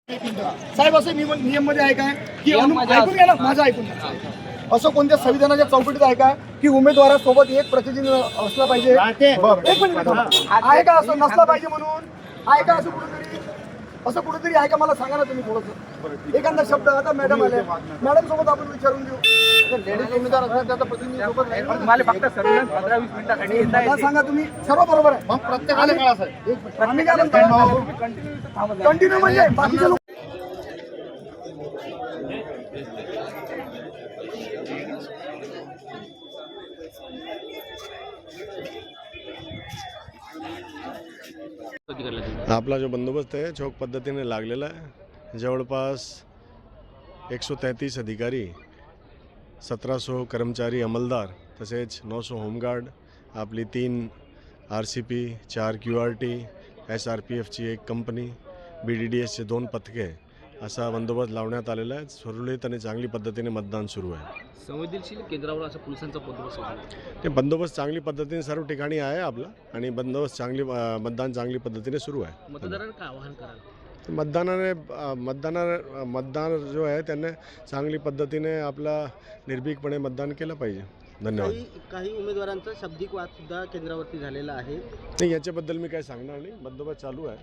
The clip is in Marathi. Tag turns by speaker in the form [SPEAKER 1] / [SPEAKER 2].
[SPEAKER 1] साहेब असं नियम मध्ये आहे काय की ऐकून घ्या ना माझं ऐकून घ्या. असं कोणत्या संविधानाच्या चौकटीत आहे का की उमेदवारासोबत एक प्रतिनिधी असला पाहिजे? एक मिनिट आहे का असं नसला पाहिजे म्हणून? आहे का असं कुठेतरी आहे का? मला सांगा ना तुम्ही थोडंसं एखादा शब्द. आता मॅडम आले, मॅडम सोबत आपण विचारून देऊ. लेडीज उमेदवार असतात त्याचा प्रतिनिधी सोबत नाही.
[SPEAKER 2] तुम्हाला फक्त सर्विलन्स 15-20 मिनिटासाठी येता
[SPEAKER 1] मला सांगा तुम्ही सर्व बरोबर आहे. मग प्रत्येकाला कळा साहेब. आम्ही काय म्हणतो कंटिन्यू म्हणजे बाकीचे लोक
[SPEAKER 3] आपला जो बंदोबस्त आहे चोख पद्धतीने लागलेला आहे. जवळपास 133 अधिकारी, 1700 कर्मचारी अंमलदार, तसेच 900 होमगार्ड, आपली 3 RCP, 4 QRT, SRPFची एक कंपनी, BDDSचे 2 पथके असा बंदोबस्त लावण्यात आलेला आहे. सुरळीत आणि चांगली पद्धतीने मतदान सुरू आहे.
[SPEAKER 2] संवेदनशील केंद्रावर असा पोलिसांचा बंदोबस्त लावला.
[SPEAKER 3] ते बंदोबस्त चांगली पद्धतीने सर्व ठिकाणी आहे आपला, आणि बंदोबस्त मतदान चांगली पद्धतीने सुरू आहे.
[SPEAKER 2] मतदारांना काय आवाहन कराल?
[SPEAKER 3] मतदार जो आहे त्यांनी चांगली पद्धतीने आपला निर्भीकपणे मतदान केलं पाहिजे. धन्यवाद.
[SPEAKER 4] काही उमेदवारांचा शाब्दिक वाद सुद्धा केंद्रावरती झालेला आहे.
[SPEAKER 3] नाही, याच्याबद्दल मी काय सांगणार नाही. बंदोबस्त चालू आहे.